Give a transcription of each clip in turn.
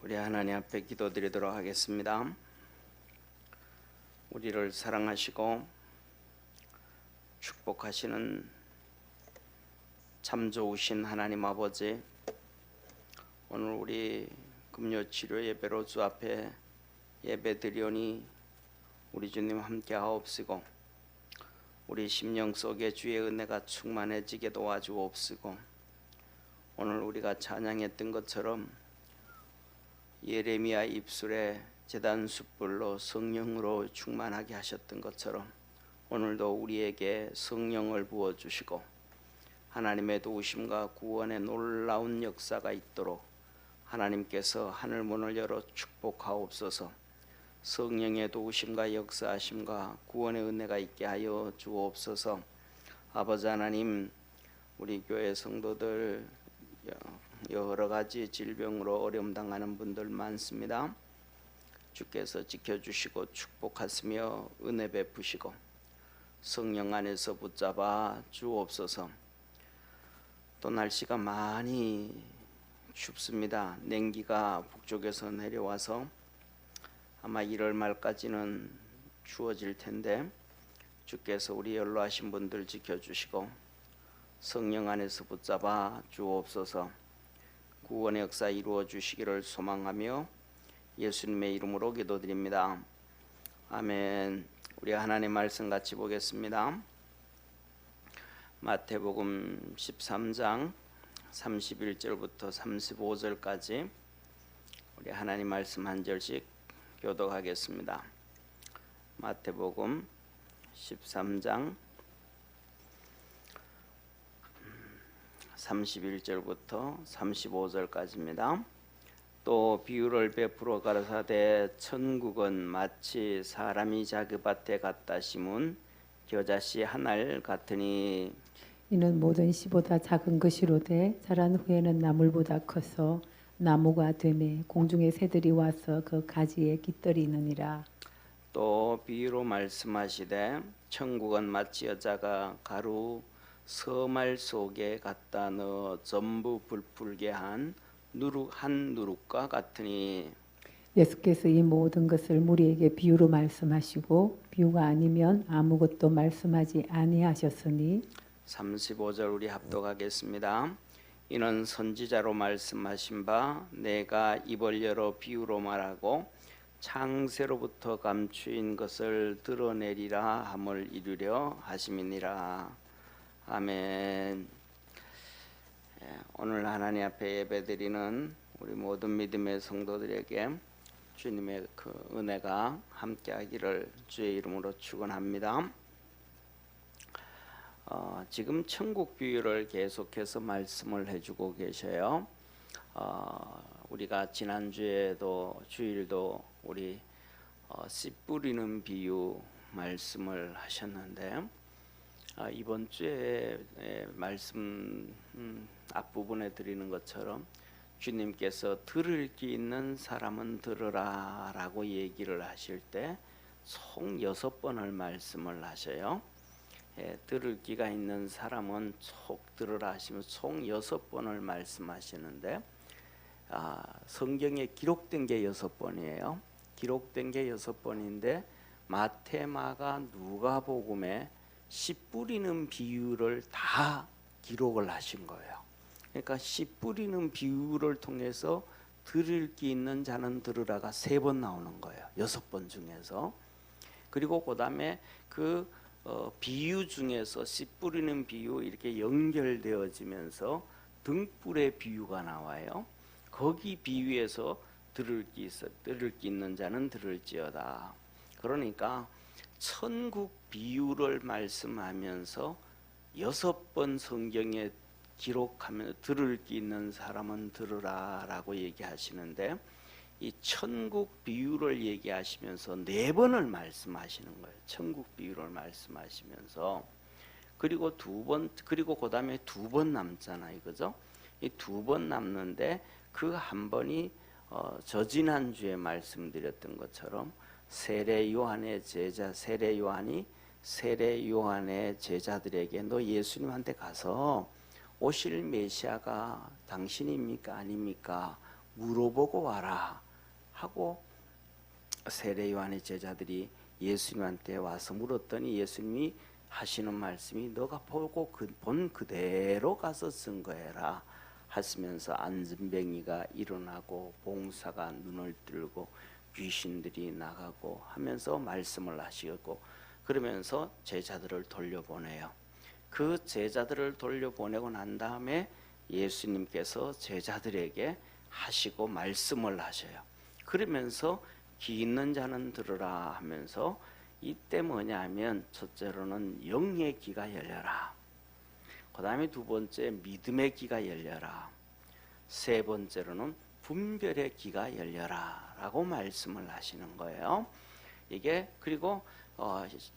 우리 하나님 앞에 기도드리도록 하겠습니다. 우리를 사랑하시고 축복하시는 참 좋으신 하나님 아버지, 오늘 우리 금요치료 예배로 주 앞에 예배드리오니 우리 주님 함께 하옵시고 우리 심령 속에 주의 은혜가 충만해지게 도와주옵시고 오늘 우리가 찬양했던 것처럼 예레미야 입술에 제단 숯불로 성령으로 충만하게 하셨던 것처럼 오늘도 우리에게 성령을 부어주시고 하나님의 도우심과 구원의 놀라운 역사가 있도록 하나님께서 하늘 문을 열어 축복하옵소서. 성령의 도우심과 역사하심과 구원의 은혜가 있게 하여 주옵소서. 아버지 하나님, 우리 교회 성도들 여러 가지 질병으로 어려움 당하는 분들 많습니다. 주께서 지켜주시고 축복하시며 은혜 베푸시고 성령 안에서 붙잡아 주옵소서. 또 날씨가 많이 춥습니다. 냉기가 북쪽에서 내려와서 아마 1월 말까지는 추워질 텐데 주께서 우리 연로하신 분들 지켜주시고 성령 안에서 붙잡아 주옵소서. 구원의 역사 이루어 주시기를 소망하며 예수님의 이름으로 기도드립니다. 아멘. 우리 하나님 말씀 같이 보겠습니다. 마태복음 13장 31절부터 35절까지 우리 하나님 말씀 한 절씩 교독하겠습니다. 마태복음 13장 31절부터 35절까지입니다. 또 비유를 베풀어 가라사대 천국은 마치 사람이 자그밭에 갖다 심은 겨자씨 한 알 같으니 이는 모든 씨보다 작은 것이로되 자란 후에는 나물보다 커서 나무가 되매 공중의 새들이 와서 그 가지에 깃들이느니라. 또 비유로 말씀하시되 천국은 마치 여자가 가루 서말 속에 갖다 넣어 전부 불풀게 한 누룩과 같으니 예수께서 이 모든 것을 무리에게 비유로 말씀하시고 비유가 아니면 아무것도 말씀하지 아니하셨으니 35절 우리 합독하겠습니다. 이는 선지자로 말씀하신 바 내가 입을 열어 비유로 말하고 창세로부터 감추인 것을 드러내리라 함을 이루려 하심이니라. 아멘. 오늘 하나님 앞에 예배드리는 우리 모든 믿음의 성도들에게 주님의 그 은혜가 함께하기를 주의 이름으로 축원합니다. 지금 천국 비유를 계속해서 말씀을 해주고 계셔요. 우리가 지난주에도 주일도 우리 씨 뿌리는 비유 말씀을 하셨는데 이번 주에 말씀 앞부분에 드리는 것처럼 주님께서 들을 귀 있는 사람은 들으라 라고 얘기를 하실 때 총 6번을 말씀을 하셔요. 들을 귀가 있는 사람은 꼭 들으라 하시면 총 6번을 말씀하시는데 성경에 기록된 게 6번이에요. 기록된 게 6번인데 마태, 마가, 누가복음에 씨 뿌리는 비유를 다 기록을 하신 거예요. 그러니까 씨 뿌리는 비유를 통해서 들을 귀 있는 자는 들으라가 3번 나오는 거예요. 6번 중에서. 그리고 그 다음에 그 비유 중에서 씨 뿌리는 비유 이렇게 연결되어지면서 등불의 비유가 나와요. 거기 비유에서 들을 귀 있는 자는 들을지어다. 그러니까 천국 비유를 말씀하면서 6번 성경에 기록하면 들을 귀 있는 사람은 들으라 라고 얘기하시는데 이 천국 비유를 얘기하시면서 4번을 말씀하시는 거예요. 천국 비유를 말씀하시면서 그리고 그리고 그 다음에 2번 남잖아요. 그죠? 이 2번 남는데 그 한 번이 저지난주에 말씀드렸던 것처럼 세례 요한의 제자들에게 너 예수님한테 가서 오실 메시아가 당신입니까 아닙니까 물어보고 와라 하고 세례 요한의 제자들이 예수님한테 와서 물었더니 예수님이 하시는 말씀이 너가 보고 본 그대로 가서 증거해라 하시면서 안진뱅이가 일어나고 봉사가 눈을 뜨고 귀신들이 나가고 하면서 말씀을 하시고 그러면서 제자들을 돌려보내요. 그 제자들을 돌려보내고 난 다음에 예수님께서 제자들에게 하시고 말씀을 하셔요. 그러면서 귀 있는 자는 들으라 하면서 이때 뭐냐면 첫째로는 영의 귀가 열려라. 그 다음에 두 번째 믿음의 귀가 열려라. 세 번째로는 분별의 귀가 열려라 라고 말씀을 하시는 거예요. 이게 그리고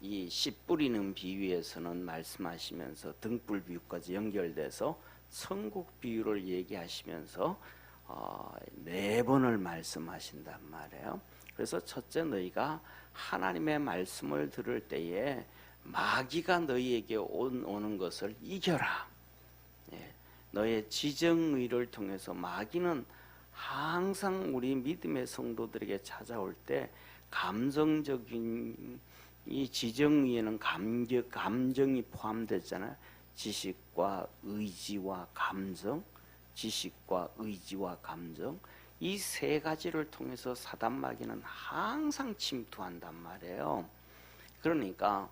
이 씨 뿌리는 비유에서는 말씀하시면서 등불 비유까지 연결돼서 천국 비유를 얘기하시면서 4번을 말씀하신단 말이에요. 그래서 첫째 너희가 하나님의 말씀을 들을 때에 마귀가 너희에게 오는 것을 이겨라. 너의 지정의를 통해서 마귀는 항상 우리 믿음의 성도들에게 찾아올 때 감정적인 이 지정의에는 감정이 포함되잖아요. 지식과 의지와 감정, 지식과 의지와 감정 이 세 가지를 통해서 사단 마귀는 항상 침투한단 말이에요. 그러니까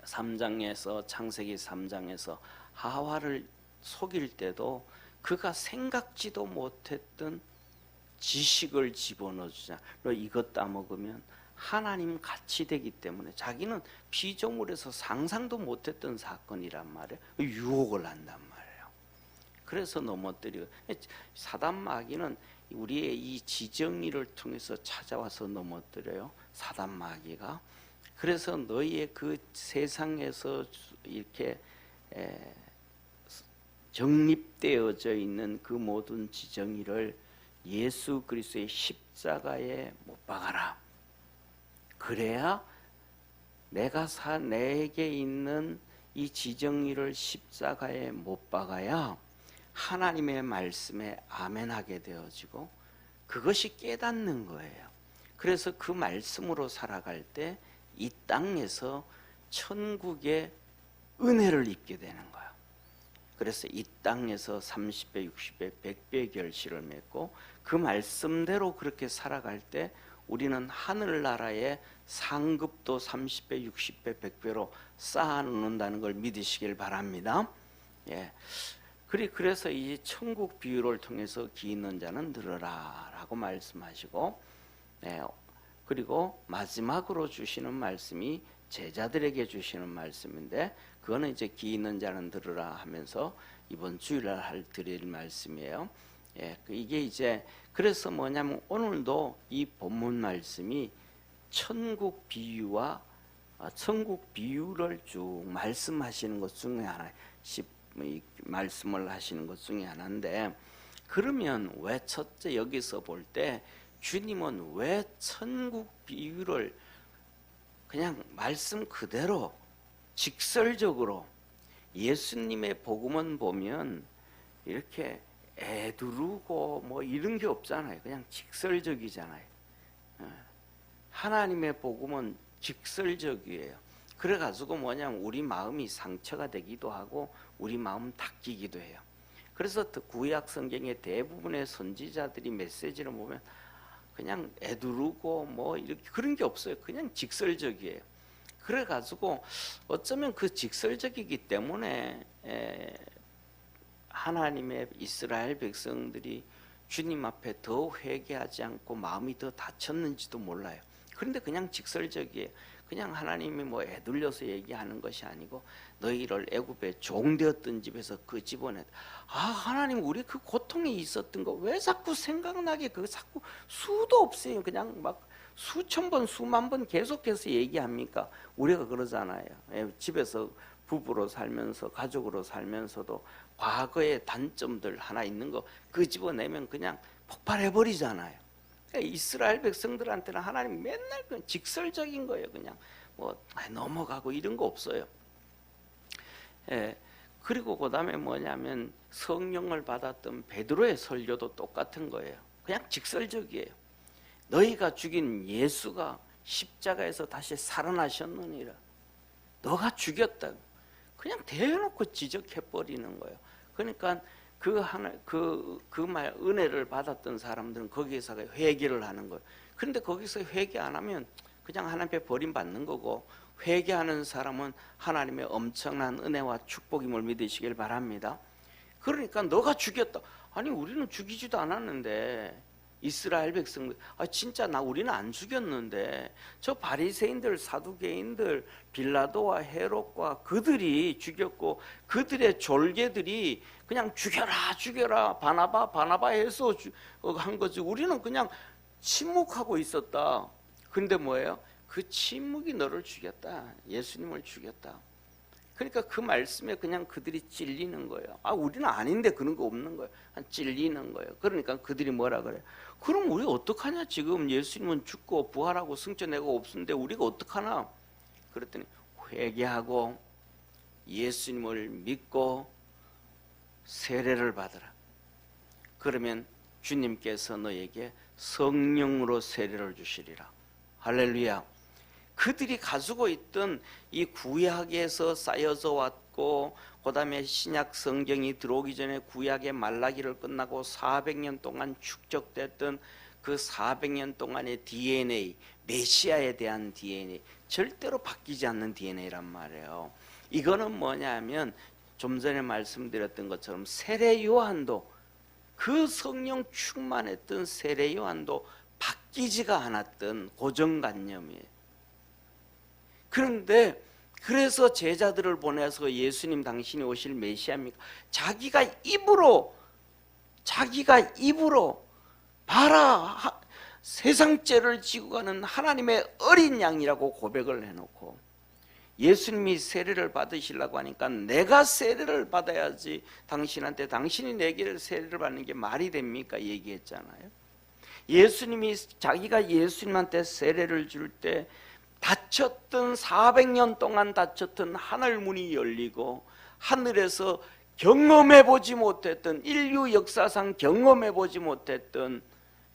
3장에서 창세기 3장에서 하와를 속일 때도 그가 생각지도 못했던 지식을 집어넣어주자. 너 이것 따먹으면 하나님 같이 되기 때문에 자기는 피조물에서 상상도 못했던 사건이란 말이에요. 유혹을 한단 말이에요. 그래서 넘어뜨리고 사단 마귀는 우리의 이 지정의를 통해서 찾아와서 넘어뜨려요. 사단 마귀가. 그래서 너희의 그 세상에서 이렇게 정립되어져 있는 그 모든 지정의를 예수 그리스도의 십자가에 못 박아라. 그래야 내게 있는 이 지정의를 십자가에 못 박아야 하나님의 말씀에 아멘하게 되어지고 그것이 깨닫는 거예요. 그래서 그 말씀으로 살아갈 때 이 땅에서 천국의 은혜를 입게 되는 거예요. 그래서 이 땅에서 30배, 60배, 100배 결실을 맺고 그 말씀대로 그렇게 살아갈 때 우리는 하늘나라의 상급도 30배, 60배, 100배로 쌓아놓는다는 걸 믿으시길 바랍니다. 예. 그래서 이 천국 비유를 통해서 귀 있는 자는 들으라 라고 말씀하시고 그리고 마지막으로 주시는 말씀이 제자들에게 주시는 말씀인데 그거는 이제 귀 있는 자는 들으라 하면서 이번 주일날 드릴 말씀이에요. 이게 이제 그래서 뭐냐면 오늘도 이 본문 말씀이 천국 비유와 천국 비유를 쭉 말씀하시는 것 중에 하나, 말씀을 하시는 것 중에 하나인데 그러면 왜 첫째 여기서 볼 때 주님은 왜 천국 비유를 그냥 말씀 그대로 직설적으로 예수님의 복음은 보면 이렇게 애두르고 뭐 이런 게 없잖아요. 그냥 직설적이잖아요. 하나님의 복음은 직설적이에요. 그래가지고 뭐냐면 우리 마음이 상처가 되기도 하고 우리 마음 닦이기도 해요. 그래서 구약 성경의 대부분의 선지자들이 메시지를 보면 그냥 애두르고 뭐 이렇게 그런 게 없어요. 그냥 직설적이에요. 그래가지고 어쩌면 그 직설적이기 때문에 하나님의 이스라엘 백성들이 주님 앞에 더 회개하지 않고 마음이 더 다쳤는지도 몰라요. 그런데 그냥 직설적이에요. 그냥 하나님이 뭐 애둘려서 얘기하는 것이 아니고 너희를 애굽에 종되었던 집에서 그 집어내. 하나님 우리 그 고통이 있었던 거 왜 자꾸 생각나게 그 자꾸 수도 없어요. 그냥 막 수천 번 수만 번 계속해서 얘기합니까? 우리가 그러잖아요. 집에서 부부로 살면서 가족으로 살면서도 과거의 단점들 하나 있는 거 그 집어내면 그냥 폭발해버리잖아요. 이스라엘 백성들한테는 하나님 맨날 그냥 직설적인 거예요. 그냥 뭐 넘어가고 이런 거 없어요. 그리고 그 다음에 뭐냐면 성령을 받았던 베드로의 설교도 똑같은 거예요. 그냥 직설적이에요. 너희가 죽인 예수가 십자가에서 다시 살아나셨느니라. 너가 죽였다. 그냥 대놓고 지적해버리는 거예요. 그러니까 그 말 은혜를 받았던 사람들은 거기에서 회개를 하는 거예요. 그런데 거기서 회개 안 하면 그냥 하나님께 버림받는 거고, 회개하는 사람은 하나님의 엄청난 은혜와 축복임을 믿으시길 바랍니다. 그러니까 너가 죽였다. 아니 우리는 죽이지도 않았는데, 이스라엘 백성들, 진짜 우리는 안 죽였는데 저 바리새인들, 사두개인들, 빌라도와 헤롯과 그들이 죽였고, 그들의 졸개들이 그냥 죽여라 바나바 해서 한 거지. 우리는 그냥 침묵하고 있었다. 근데 뭐예요? 그 침묵이 너를 죽였다. 예수님을 죽였다. 그러니까 그 말씀에 그냥 그들이 찔리는 거예요. 우리는 아닌데 그런 거 없는 거예요. 찔리는 거예요. 그러니까 그들이 뭐라 그래요? 그럼 우리 어떡하냐? 지금 예수님은 죽고 부활하고 승천하고 없는데 우리가 어떡하나? 그랬더니 회개하고 예수님을 믿고 세례를 받으라. 그러면 주님께서 너에게 성령으로 세례를 주시리라. 할렐루야. 그들이 가지고 있던 이 구약에서 쌓여져 왔고, 그 다음에 신약 성경이 들어오기 전에 구약의 말라기를 끝나고 400년 동안 축적됐던 그 400년 동안의 DNA, 메시아에 대한 DNA, 절대로 바뀌지 않는 DNA란 말이에요. 이거는 뭐냐면 좀 전에 말씀드렸던 것처럼 세례 요한도, 그 성령 충만했던 세례 요한도 바뀌지가 않았던 고정관념이에요. 그런데 그래서 제자들을 보내서 예수님 당신이 오실 메시아입니까? 자기가 입으로 봐라, 세상 죄를 지고 가는 하나님의 어린 양이라고 고백을 해놓고, 예수님이 세례를 받으시려고 하니까 내가 세례를 받아야지 당신한테, 당신이 내게 세례를 받는 게 말이 됩니까? 얘기했잖아요. 예수님이 자기가 예수님한테 세례를 줄 때 닫혔던 400년 동안 닫혔던 하늘 문이 열리고, 하늘에서 경험해보지 못했던, 인류 역사상 경험해보지 못했던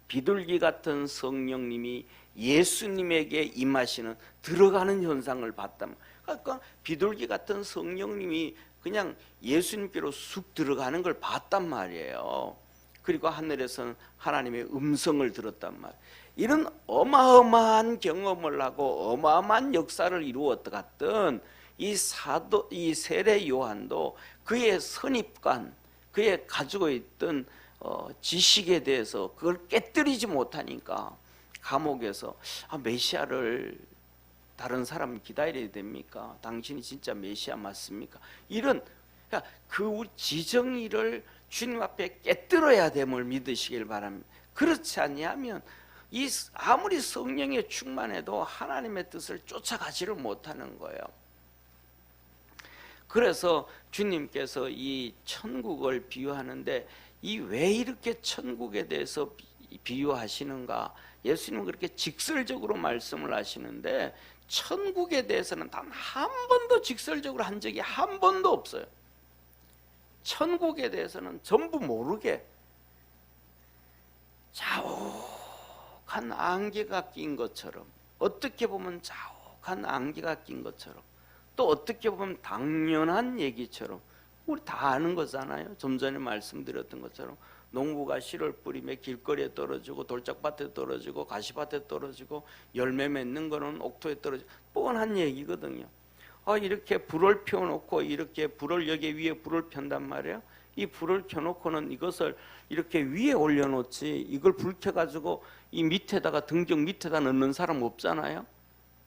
비둘기 같은 성령님이 예수님에게 임하시는, 들어가는 현상을 봤단 말이에요. 그러니까 비둘기 같은 성령님이 그냥 예수님께로 쑥 들어가는 걸 봤단 말이에요. 그리고 하늘에서는 하나님의 음성을 들었단 말이에요. 이런 어마어마한 경험을 하고 어마어마한 역사를 이루었던 이 세례 요한도 그의 선입관, 그의 가지고 있던 지식에 대해서 그걸 깨뜨리지 못하니까 감옥에서 메시아를 다른 사람 기다려야 됩니까? 당신이 진짜 메시아 맞습니까? 이런, 그러니까 그 지정의를 주님 앞에 깨뜨려야 됨을 믿으시길 바랍니다. 그렇지 않냐면 아무리 성령에 충만해도 하나님의 뜻을 쫓아가지를 못하는 거예요. 그래서 주님께서 이 천국을 비유하는데, 왜 이렇게 천국에 대해서 비유하시는가? 예수님은 그렇게 직설적으로 말씀을 하시는데, 천국에 대해서는 단 한 번도 직설적으로 한 적이 한 번도 없어요. 천국에 대해서는 전부 모르게 자욱한 안개가 낀 것처럼, 어떻게 보면 자욱한 안개가 낀 것처럼, 또 어떻게 보면 당연한 얘기처럼, 우리 다 아는 거잖아요. 좀 전에 말씀드렸던 것처럼 농부가 씨를 뿌리며 길거리에 떨어지고, 돌짝밭에 떨어지고, 가시밭에 떨어지고, 열매 맺는 거는 옥토에 떨어지고, 뻔한 얘기거든요. 이렇게 불을 펴놓고, 이렇게 불을, 여기 위에 불을 편단 말이에요. 이 불을 켜놓고는 이것을 이렇게 위에 올려놓지, 이걸 불 켜가지고 이 밑에다가, 등경 밑에다 넣는 사람 없잖아요.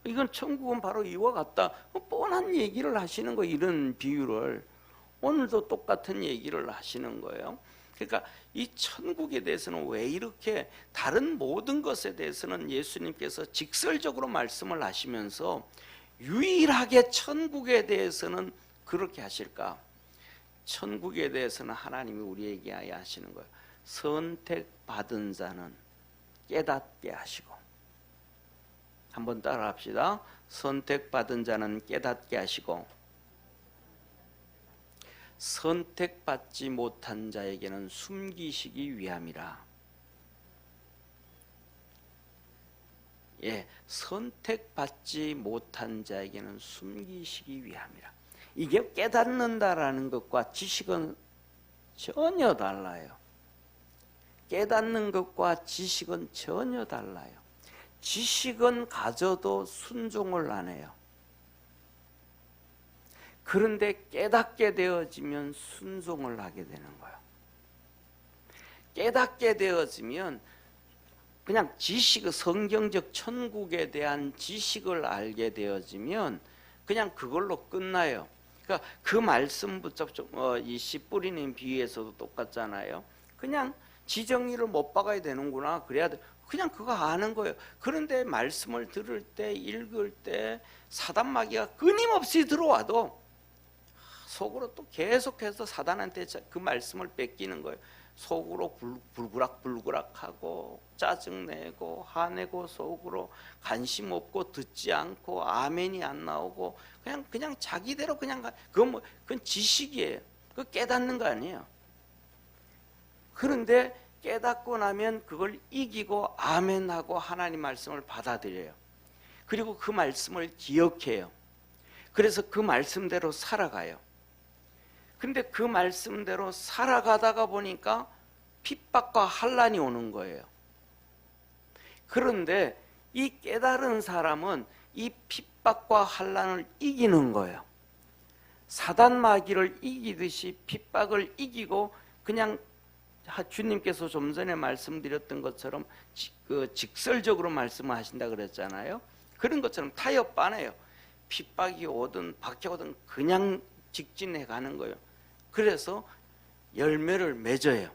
이건 천국은 바로 이와 같다. 뻔한 얘기를 하시는 거예요. 이런 비유를 오늘도 똑같은 얘기를 하시는 거예요. 그러니까 이 천국에 대해서는 왜 이렇게 다른 모든 것에 대해서는 예수님께서 직설적으로 말씀을 하시면서 유일하게 천국에 대해서는 그렇게 하실까? 천국에 대해서는 하나님이 우리에게 하시는 거예요. 선택받은 자는 깨닫게 하시고, 한번 따라 합시다. 선택받은 자는 깨닫게 하시고, 선택받지 못한 자에게는 숨기시기 위함이라. 예, 선택받지 못한 자에게는 숨기시기 위함이라. 이게 깨닫는다라는 것과 지식은 전혀 달라요. 깨닫는 것과 지식은 전혀 달라요. 지식은 가져도 순종을 안 해요. 그런데 깨닫게 되어지면 순종을 하게 되는 거예요. 깨닫게 되어지면 그냥 지식, 성경적 천국에 대한 지식을 알게 되어지면 그냥 그걸로 끝나요. 그러니까 그 말씀 붙잡죠. 이 씨 뿌리는 비유에서도 똑같잖아요. 그냥 지정의를 못 박아야 되는구나. 그래야 돼. 그냥 그거 아는 거예요. 그런데 말씀을 들을 때, 읽을 때 사단 마귀가 끊임없이 들어와도 속으로 또 계속해서 사단한테 그 말씀을 뺏기는 거예요. 속으로 불구락불구락하고 짜증내고 화내고 속으로 관심 없고 듣지 않고 아멘이 안 나오고 그냥 자기대로 그건 지식이에요. 그거 깨닫는 거 아니에요. 그런데 깨닫고 나면 그걸 이기고 아멘하고 하나님 말씀을 받아들여요. 그리고 그 말씀을 기억해요. 그래서 그 말씀대로 살아가요. 근데 그 말씀대로 살아가다가 보니까 핍박과 환난이 오는 거예요. 그런데 이 깨달은 사람은 이 핍박과 환난을 이기는 거예요. 사단 마귀를 이기듯이 핍박을 이기고 그냥 주님께서 좀 전에 말씀드렸던 것처럼 직설적으로 말씀하신다 그랬잖아요. 그런 것처럼 타협 안 해요. 핍박이 오든 박해 오든 그냥 직진해 가는 거예요. 그래서 열매를 맺어요.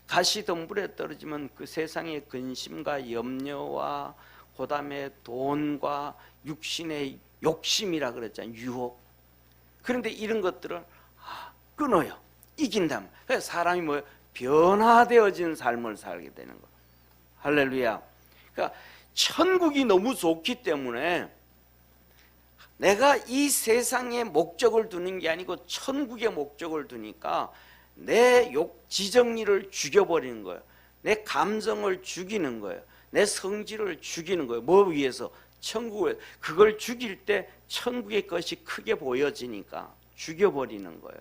가시덤불에 떨어지면 그 세상의 근심과 염려와 그다음에 돈과 육신의 욕심이라 그랬잖아요. 유혹. 그런데 이런 것들을 끊어요. 이긴다면. 그래서 사람이 변화되어진 삶을 살게 되는 거예요. 할렐루야. 그러니까 천국이 너무 좋기 때문에 내가 이 세상에 목적을 두는 게 아니고 천국의 목적을 두니까 내 지정리를 죽여버리는 거예요. 내 감정을 죽이는 거예요. 내 성질을 죽이는 거예요. 뭐 위해서? 천국을. 그걸 죽일 때 천국의 것이 크게 보여지니까 죽여버리는 거예요.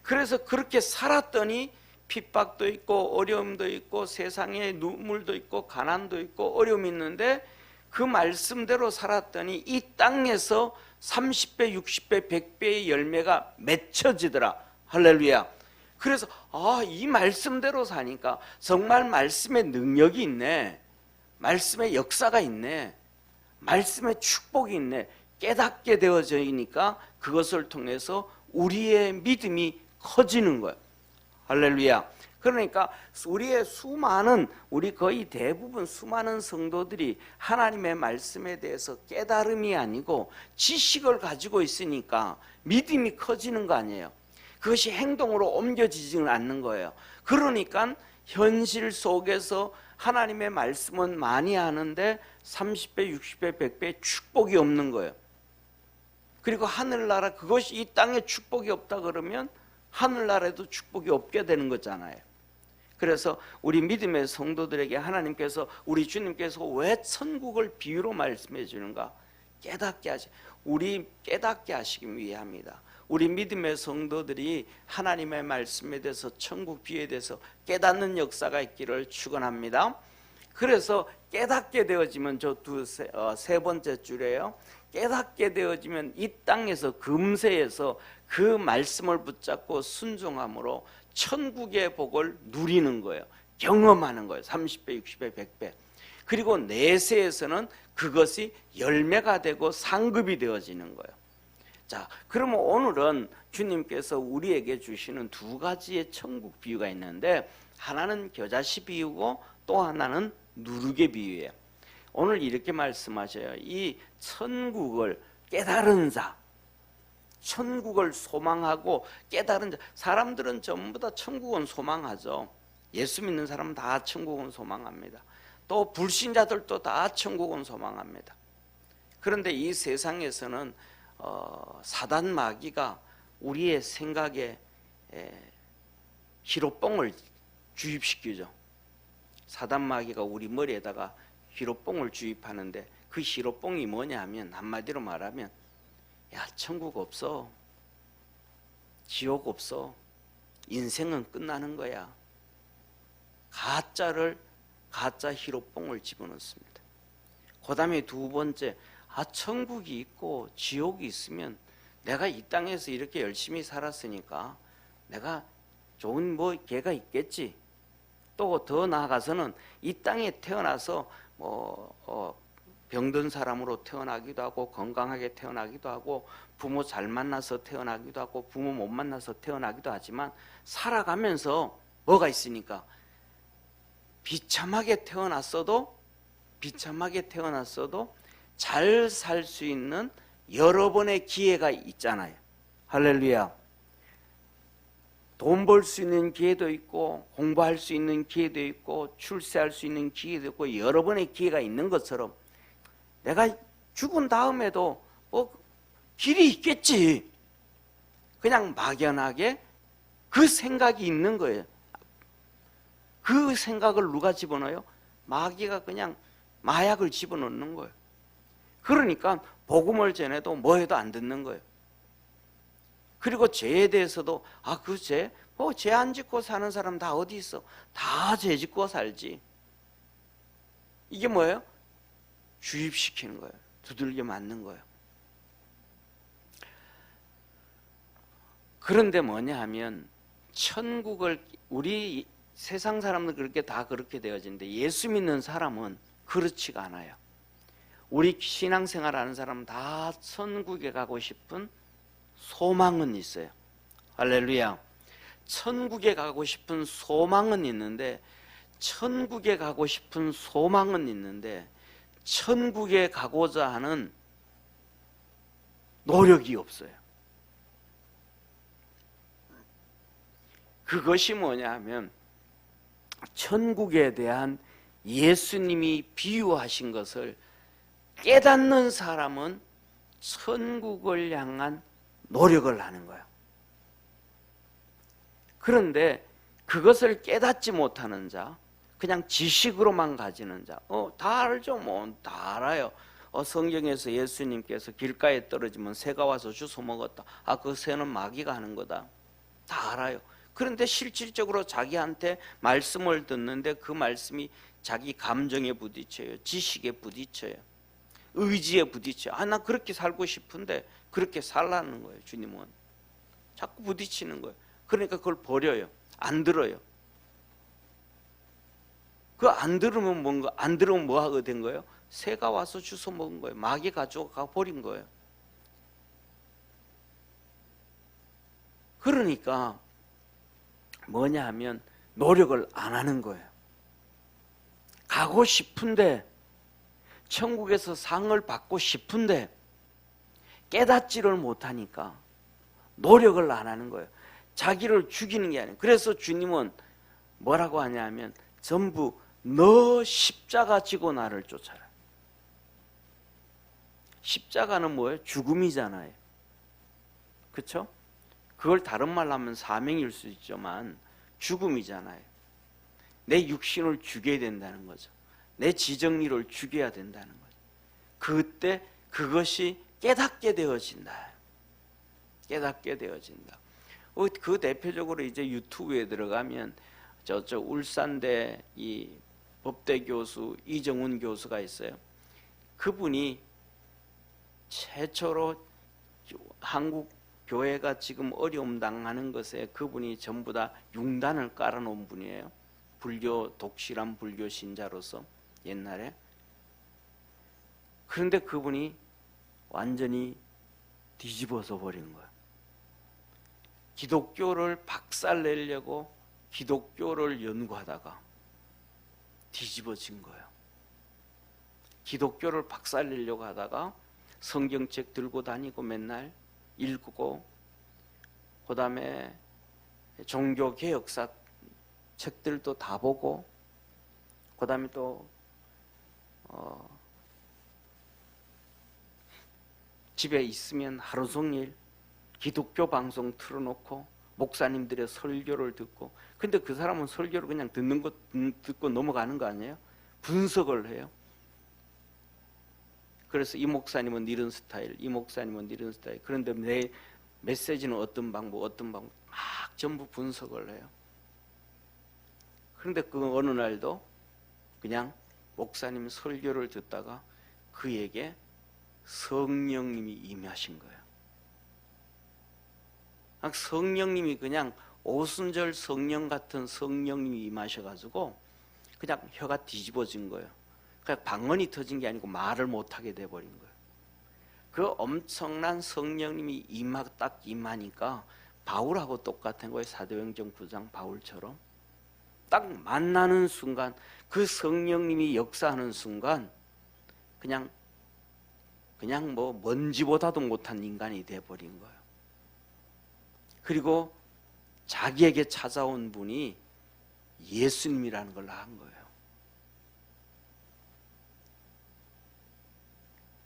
그래서 그렇게 살았더니 핍박도 있고 어려움도 있고 세상에 눈물도 있고 가난도 있고 어려움이 있는데 그 말씀대로 살았더니 이 땅에서 30배, 60배, 100배의 열매가 맺혀지더라. 할렐루야. 그래서 이 말씀대로 사니까 정말 말씀의 능력이 있네. 말씀의 역사가 있네. 말씀의 축복이 있네. 깨닫게 되어지니까 그것을 통해서 우리의 믿음이 커지는 거예요. 할렐루야. 그러니까 우리 거의 대부분 수많은 성도들이 하나님의 말씀에 대해서 깨달음이 아니고 지식을 가지고 있으니까 믿음이 커지는 거 아니에요. 그것이 행동으로 옮겨지지는 않는 거예요. 그러니까 현실 속에서 하나님의 말씀은 많이 하는데 30배, 60배, 100배 축복이 없는 거예요. 그리고 하늘나라, 그것이 이 땅에 축복이 없다 그러면 하늘나라에도 축복이 없게 되는 거잖아요. 그래서 우리 믿음의 성도들에게 하나님께서, 우리 주님께서 왜 천국을 비유로 말씀해 주는가? 우리 깨닫게 하시기 위함이다. 우리 믿음의 성도들이 하나님의 말씀에 대해서, 천국 비유에 대해서 깨닫는 역사가 있기를 축원합니다. 그래서 깨닫게 되어지면 세 번째 줄에요. 깨닫게 되어지면 이 땅에서 금세에서 그 말씀을 붙잡고 순종함으로 천국의 복을 누리는 거예요. 경험하는 거예요. 30배, 60배, 100배. 그리고 내세에서는 그것이 열매가 되고 상급이 되어지는 거예요. 자, 그러면 오늘은 주님께서 우리에게 주시는 두 가지의 천국 비유가 있는데, 하나는 겨자씨 비유고 또 하나는 누룩의 비유예요. 오늘 이렇게 말씀하셔요. 이 천국을 깨달은 자, 천국을 소망하고 깨달은 자, 사람들은 전부 다 천국은 소망하죠. 예수 믿는 사람은 다 천국은 소망합니다. 또 불신자들도 다 천국은 소망합니다. 그런데 이 세상에서는 사단 마귀가 우리의 생각에 히로뽕을 주입시키죠. 사단 마귀가 우리 머리에다가 히로뽕을 주입하는데 그 히로뽕이 뭐냐 하면 한마디로 말하면 야, 천국 없어, 지옥 없어, 인생은 끝나는 거야. 가짜 히로뽕을 집어넣습니다. 그 다음에 두 번째, 천국이 있고 지옥이 있으면 내가 이 땅에서 이렇게 열심히 살았으니까 내가 좋은 개가 있겠지. 또 더 나아가서는 이 땅에 태어나서 병든 사람으로 태어나기도 하고 건강하게 태어나기도 하고 부모 잘 만나서 태어나기도 하고 부모 못 만나서 태어나기도 하지만 살아가면서 뭐가 있으니까 비참하게 태어났어도 잘 살 수 있는 여러 번의 기회가 있잖아요. 할렐루야. 돈 벌 수 있는 기회도 있고 공부할 수 있는 기회도 있고 출세할 수 있는 기회도 있고 여러 번의 기회가 있는 것처럼 내가 죽은 다음에도 길이 있겠지. 그냥 막연하게 그 생각이 있는 거예요. 그 생각을 누가 집어넣어요? 마귀가 그냥 마약을 집어넣는 거예요. 그러니까 복음을 전해도 뭐 해도 안 듣는 거예요. 그리고 죄에 대해서도 그 죄? 죄 안 짓고 사는 사람 다 어디 있어? 다 죄 짓고 살지. 이게 뭐예요? 주입시키는 거예요. 두들겨 맞는 거예요. 그런데 뭐냐 하면 천국을 우리 세상 사람들 그렇게 다 그렇게 되어지는데 예수 믿는 사람은 그렇지가 않아요. 우리 신앙생활 하는 사람은 다 천국에 가고 싶은 소망은 있어요. 할렐루야. 천국에 가고 싶은 소망은 있는데 천국에 가고자 하는 노력이 없어요. 그것이 뭐냐 하면 천국에 대한 예수님이 비유하신 것을 깨닫는 사람은 천국을 향한 노력을 하는 거예요. 그런데 그것을 깨닫지 못하는 자, 그냥 지식으로만 가지는 자, 다 알죠. 다 알아요. 성경에서 예수님께서 길가에 떨어지면 새가 와서 주워 먹었다. 그 새는 마귀가 하는 거다. 다 알아요. 그런데 실질적으로 자기한테 말씀을 듣는데 그 말씀이 자기 감정에 부딪혀요. 지식에 부딪혀요. 의지에 부딪혀요. 나 그렇게 살고 싶은데 그렇게 살라는 거예요. 주님은 자꾸 부딪히는 거예요. 그러니까 그걸 버려요. 안 들어요. 안 들으면 뭔가, 안 들으면 뭐 하게 된 거예요? 새가 와서 주워 먹은 거예요. 마귀 가져가 버린 거예요. 그러니까 뭐냐 하면 노력을 안 하는 거예요. 가고 싶은데 천국에서 상을 받고 싶은데 깨닫지를 못하니까 노력을 안 하는 거예요. 자기를 죽이는 게 아니에요. 그래서 주님은 뭐라고 하냐면 전부 너 십자가 지고 나를 쫓아라. 십자가는 뭐예요? 죽음이잖아요. 그렇죠? 그걸 다른 말로 하면 사명일 수 있지만 죽음이잖아요. 내 육신을 죽여야 된다는 거죠. 내 지정리를 죽여야 된다는 거죠. 그때 그것이 깨닫게 되어진다. 깨닫게 되어진다. 그 대표적으로 이제 유튜브에 들어가면 저쪽 울산대 이 법대 교수 이정훈 교수가 있어요. 그분이 최초로 한국 교회가 지금 어려움 당하는 것에 그분이 전부 다 융단을 깔아놓은 분이에요. 독실한 불교 신자로서 옛날에. 그런데 그분이 완전히 뒤집어서 버린 거예요. 기독교를 박살내려고 기독교를 연구하다가 뒤집어진 거예요. 기독교를 박살내려고 하다가 성경책 들고 다니고 맨날 읽고, 그 다음에 종교개혁사 책들도 다 보고, 그 다음에 또 집에 있으면 하루 종일 기독교 방송 틀어놓고 목사님들의 설교를 듣고, 근데 그 사람은 설교를 그냥 듣고 넘어가는 거 아니에요? 분석을 해요. 그래서 이 목사님은 이런 스타일, 이 목사님은 이런 스타일. 그런데 내 메시지는 어떤 방법 막 전부 분석을 해요. 그런데 그 어느 날도 그냥 목사님 설교를 듣다가 그에게 성령님이 임하신 거예요. 성령님이 그냥 오순절 성령 같은 성령님이 임하셔가지고 그냥 혀가 뒤집어진 거예요. 그냥 방언이 터진 게 아니고 말을 못하게 돼버린 거예요. 그 엄청난 성령님이 딱 임하니까 바울하고 똑같은 거예요. 사도행전 9장 바울처럼 딱 만나는 순간, 그 성령님이 역사하는 순간 그냥 뭐 먼지보다도 못한 인간이 돼버린 거예요. 그리고 자기에게 찾아온 분이 예수님이라는 걸 한 거예요.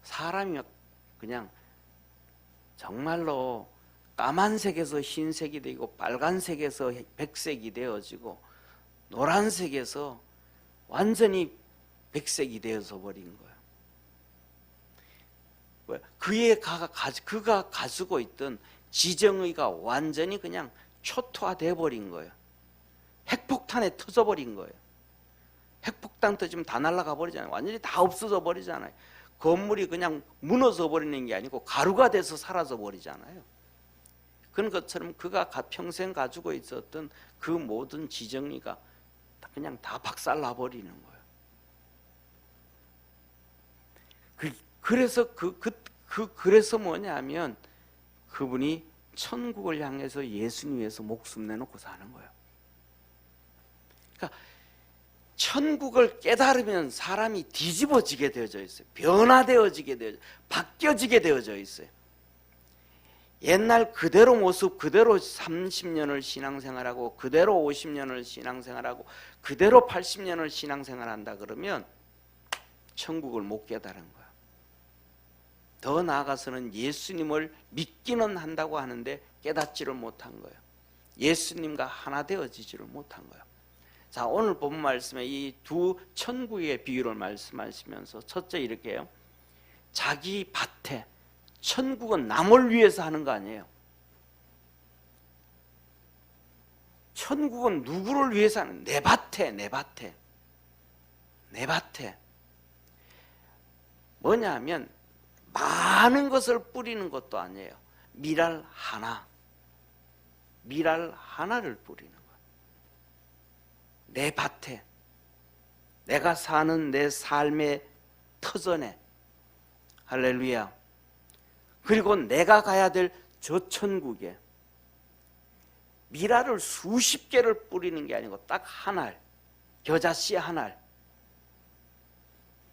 사람이 그냥 정말로 까만색에서 흰색이 되고 빨간색에서 백색이 되어지고 노란색에서 완전히 백색이 되어서 버린 거예요. 그가 가지고 있던 지정의가 완전히 그냥 초토화돼 버린 거예요. 핵폭탄에 터져버린 거예요. 핵폭탄 터지면 다 날아가 버리잖아요. 완전히 다 없어져 버리잖아요. 건물이 그냥 무너져 버리는 게 아니고 가루가 돼서 사라져 버리잖아요. 그런 것처럼 그가 평생 가지고 있었던 그 모든 지정의가 그냥 다 박살나 버리는 거예요. 그래서 뭐냐면 그분이 천국을 향해서 예수님 위해서 목숨 내놓고 사는 거예요. 그러니까 천국을 깨달으면 사람이 뒤집어지게 되어져 있어요. 변화되어지게 되어져, 바뀌어지게 되어져 있어요. 옛날 그대로 모습 그대로 30년을 신앙생활하고 그대로 50년을 신앙생활하고 그대로 80년을 신앙생활한다 그러면 천국을 못 깨달은 거야. 더 나아가서는 예수님을 믿기는 한다고 하는데 깨닫지를 못한 거예요. 예수님과 하나 되어지지를 못한 거예요. 자, 오늘 본 말씀에 이 두 천국의 비유를 말씀하시면서 첫째 이렇게 해요. 자기 밭에, 천국은 남을 위해서 하는 거 아니에요. 천국은 누구를 위해서 하는? 내 밭에. 뭐냐 하면 많은 것을 뿌리는 것도 아니에요. 밀알 하나를 뿌리는 거예요. 내 밭에, 내가 사는 내 삶의 터전에. 할렐루야. 그리고 내가 가야 될 저 천국에 밀알을 수십 개를 뿌리는 게 아니고 딱 한 알, 겨자씨 한 알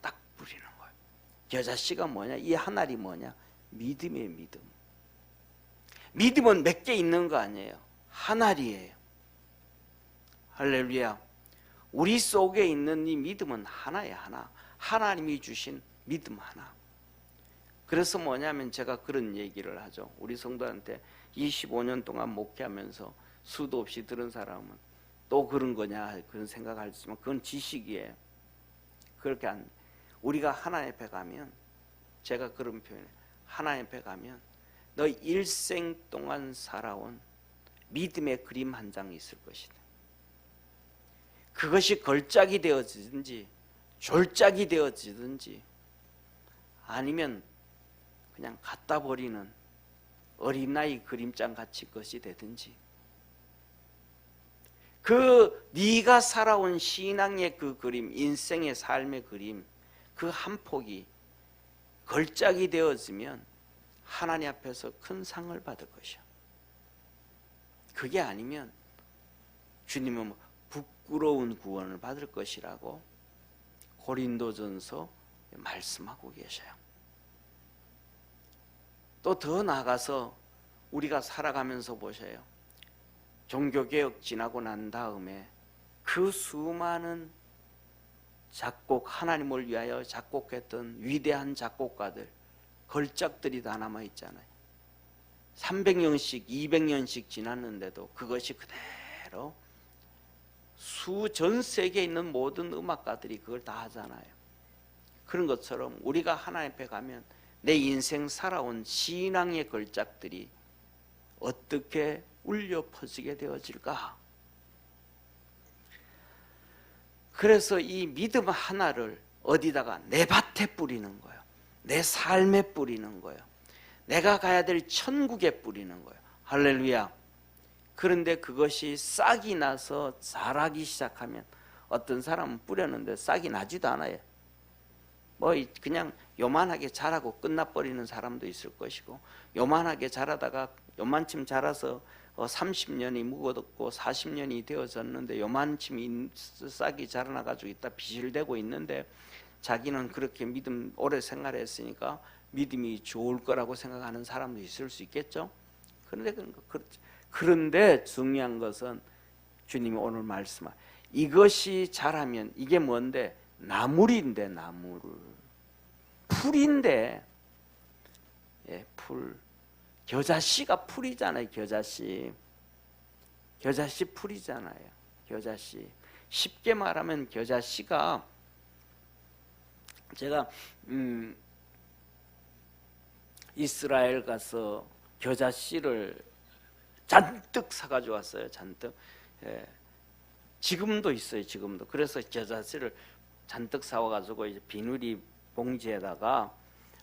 딱 뿌리는 거예요. 겨자씨가 뭐냐? 이 한 알이 뭐냐? 믿음이에요. 믿음은 몇 개 있는 거 아니에요. 한 알이에요. 할렐루야. 우리 속에 있는 이 믿음은 하나예요. 하나. 하나님이 주신 믿음 하나. 그래서 뭐냐면 제가 그런 얘기를 하죠. 우리 성도한테 25년 동안 목회하면서 수도 없이 들은 사람은 또 그런 거냐 그런 생각할 수 있지만 그건 지식이에요. 그렇게 우리가 하나님 앞에 가면, 제가 그런 표현을, 하나님 앞에 가면 너 일생 동안 살아온 믿음의 그림 한 장이 있을 것이다. 그것이 걸작이 되어지든지 졸작이 되어지든지 아니면 그냥 갖다 버리는 어린아이 그림장 같이 것이 되든지, 네가 살아온 신앙의 그 그림, 인생의 삶의 그림, 그 한 폭이 걸작이 되어지면 하나님 앞에서 큰 상을 받을 것이야. 그게 아니면 주님은 부끄러운 구원을 받을 것이라고 고린도전서 말씀하고 계셔요. 또 더 나아가서 우리가 살아가면서 보셔요. 종교개혁 지나고 난 다음에 그 수많은 하나님을 위하여 작곡했던 위대한 작곡가들, 걸작들이 다 남아있잖아요. 300년씩 200년씩 지났는데도 그것이 그대로 전 세계에 있는 모든 음악가들이 그걸 다 하잖아요. 그런 것처럼 우리가 하나님 앞에 가면 내 인생 살아온 신앙의 걸작들이 어떻게 울려 퍼지게 되어질까? 그래서 이 믿음 하나를 어디다가 내 밭에 뿌리는 거예요. 내 삶에 뿌리는 거예요. 내가 가야 될 천국에 뿌리는 거예요. 할렐루야. 그런데 그것이 싹이 나서 자라기 시작하면 어떤 사람은 뿌렸는데 싹이 나지도 않아요. 뭐 그냥 요만하게 자라고 끝나버리는 사람도 있을 것이고, 요만하게 자라다가 요만큼 자라서 30년이 묵었고 40년이 되어졌는데 요만큼 싹이 자라나가지고 있다 비실대고 있는데 자기는 그렇게 믿음 오래 생활했으니까 믿음이 좋을 거라고 생각하는 사람도 있을 수 있겠죠. 그런데 중요한 것은 주님이 오늘 말씀하 이것이 자라면 이게 뭔데? 나물인데, 나물, 풀인데, 예, 풀. 겨자씨가 풀이잖아요. 겨자씨 풀이잖아요. 겨자씨. 쉽게 말하면 겨자씨가, 제가 이스라엘 가서 겨자씨를 잔뜩 사가지고 왔어요. 잔뜩. 예. 지금도 있어요. 지금도. 그래서 겨자씨를 잔뜩 사와가지고 이제 비누리 봉지에다가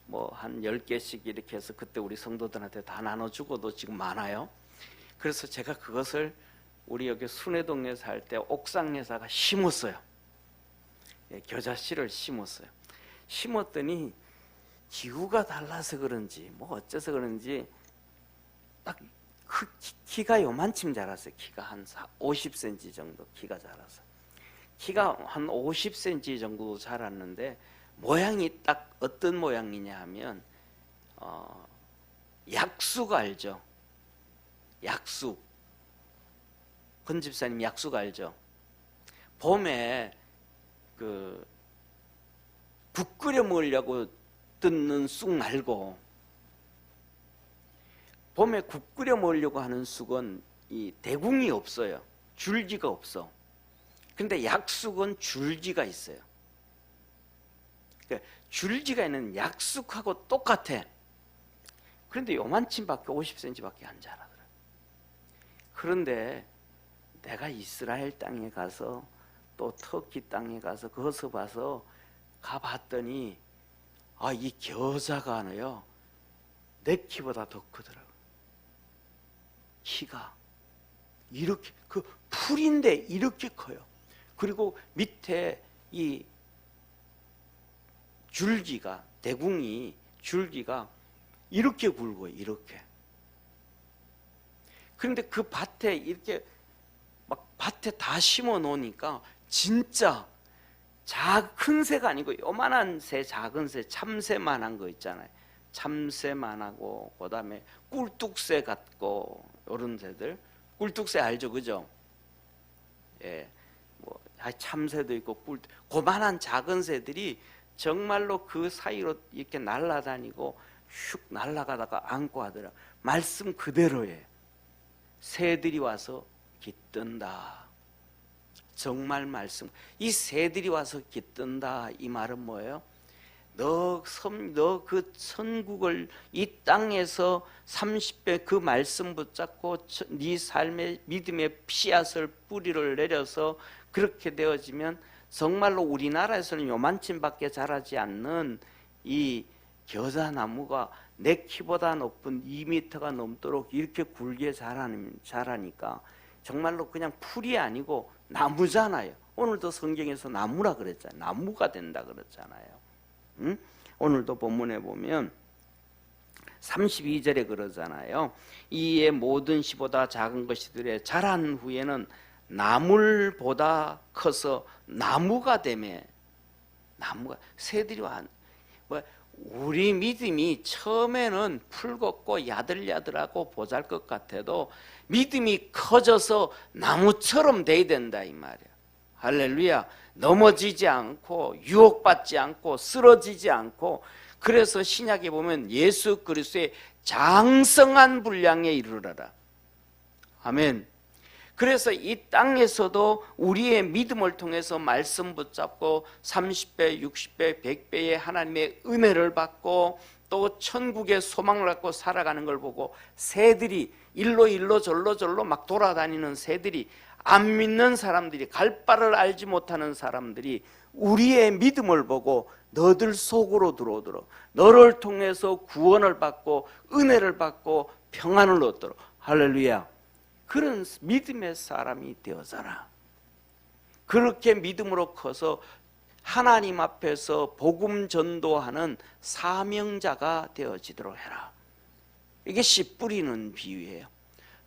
뭐 한 10개씩 이렇게 해서 그때 우리 성도들한테 다 나눠주고도 지금 많아요. 그래서 제가 그것을 우리 여기 순회동에 살 때 옥상에다가 심었어요. 예, 겨자씨를 심었어요. 심었더니 기후가 달라서 그런지 뭐 어째서 그런지 딱 키가 요만큼 자랐어요. 키가 한 50cm 정도 키가 자라서, 키가 한 50cm 정도 자랐는데 모양이 딱 어떤 모양이냐 하면 약숙 알죠? 약숙. 권 집사님 약숙 알죠? 봄에 그 국 끓여 먹으려고 뜯는 쑥 말고, 봄에 국 끓여 먹으려고 하는 쑥은 이 대궁이 없어요. 줄기가 없어. 근데 약쑥은 줄기가 있어요. 그러니까 줄기가 있는 약쑥하고 똑같아. 그런데 요만큼밖에 50cm밖에 안 자라더라. 그런데 내가 이스라엘 땅에 가서 또 터키 땅에 가서 그것을 봐서 가봤더니 이 겨자가는요 내 키보다 더 크더라고. 키가 이렇게, 그 풀인데 이렇게 커요. 그리고 밑에 이 줄기가, 대궁이 줄기가 이렇게 굵어요. 이렇게. 그런데 그 밭에 이렇게 막 밭에 다 심어 놓으니까 진짜 큰 새가 아니고 요만한 새, 작은 새, 참새만한 거 있잖아요. 참새만하고 그다음에 꿀뚝새 같고 이런 새들. 꿀뚝새 알죠, 그죠? 예, 뭐 참새도 있고 그만한 작은 새들이 정말로 그 사이로 이렇게 날아다니고 슉 날아가다가 안고 하더라. 말씀 그대로예요. 새들이 와서 깃든다. 정말 말씀. 이 새들이 와서 깃든다. 이 말은 뭐예요? 너 그 천국을 이 땅에서 30배 그 말씀 붙잡고 네 삶의 믿음의 씨앗을 뿌리를 내려서 그렇게 되어지면 정말로 우리나라에서는 요만큼밖에 자라지 않는 이 겨자나무가 내 키보다 높은 2m가 넘도록 이렇게 굵게 자라니까 정말로 그냥 풀이 아니고 나무잖아요. 오늘도 성경에서 나무라 그랬잖아요. 나무가 된다 그랬잖아요. 응? 오늘도 본문에 보면 32절에 그러잖아요. 이의 모든 씨보다 작은 것이들에 자란 후에는 나물보다 커서 나무가 되매, 나무가 새들이 와. 우리 믿음이 처음에는 풀같고 야들야들하고 보잘것 같아도 믿음이 커져서 나무처럼 돼야 된다 이 말이야. 할렐루야. 넘어지지 않고 유혹받지 않고 쓰러지지 않고 그래서 신약에 보면 예수 그리스도의 장성한 분량에 이르러라. 아멘. 그래서 이 땅에서도 우리의 믿음을 통해서 말씀 붙잡고 30배, 60배, 100배의 하나님의 은혜를 받고 또 천국의 소망을 갖고 살아가는 걸 보고 새들이 일로 절로 막 돌아다니는 새들이, 안 믿는 사람들이, 갈 바를 알지 못하는 사람들이 우리의 믿음을 보고 너들 속으로 들어오도록, 너를 통해서 구원을 받고 은혜를 받고 평안을 얻도록, 할렐루야, 그런 믿음의 사람이 되어져라. 그렇게 믿음으로 커서 하나님 앞에서 복음 전도하는 사명자가 되어지도록 해라. 이게 씨 뿌리는 비유예요.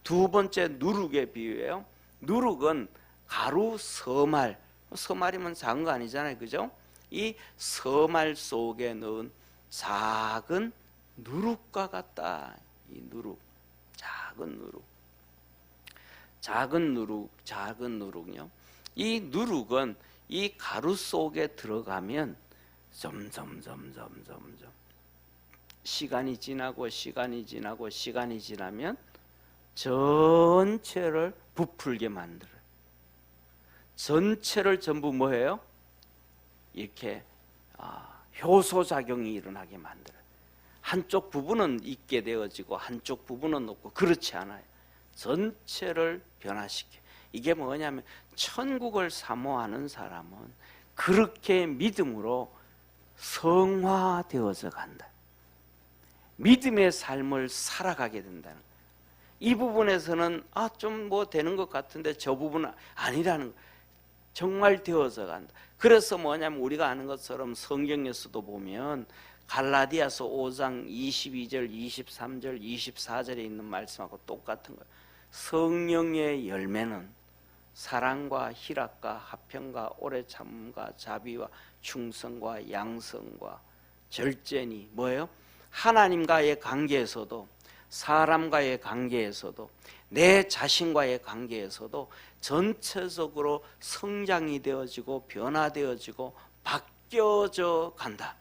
두 번째 누룩의 비유예요. 누룩은 가루 서말, 서말이면 작은 거 아니잖아요, 그죠? 이 서말 속에 넣은 작은 누룩과 같다. 이 누룩, 작은 누룩. 작은 누룩요. 이 누룩은 이 가루 속에 들어가면 점점 시간이 지나면 전체를 부풀게 만들어요. 전체를 전부 뭐예요? 이렇게 효소작용이 일어나게 만들어요. 한쪽 부분은 있게 되어지고 한쪽 부분은 없고, 그렇지 않아요. 전체를 변화시켜. 이게 뭐냐면 천국을 사모하는 사람은 그렇게 믿음으로 성화되어서 간다. 믿음의 삶을 살아가게 된다는 거예요. 이 부분에서는 좀 뭐 되는 것 같은데 저 부분은 아니라는 거예요. 정말 되어서 간다. 그래서 뭐냐면 우리가 아는 것처럼 성경에서도 보면 갈라디아서 5장 22절, 23절, 24절에 있는 말씀하고 똑같은 거예요. 성령의 열매는 사랑과 희락과 화평과 오래 참음과 자비와 충성과 양성과 절제니 뭐예요? 하나님과의 관계에서도, 사람과의 관계에서도, 내 자신과의 관계에서도 전체적으로 성장이 되어지고 변화되어지고 바뀌어져 간다.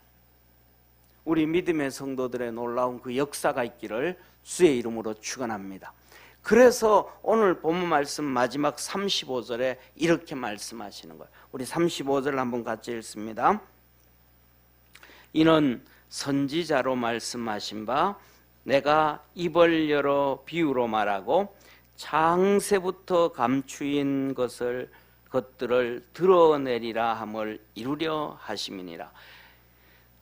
우리 믿음의 성도들의 놀라운 그 역사가 있기를 주의 이름으로 축원합니다. 그래서 오늘 본문 말씀 마지막 35절에 이렇게 말씀하시는 거예요. 우리 35절 한번 같이 읽습니다. 이는 선지자로 말씀하신 바 내가 입을 열어 비유로 말하고 창세부터 감추인 것들을 드러내리라 함을 이루려 하심이니라.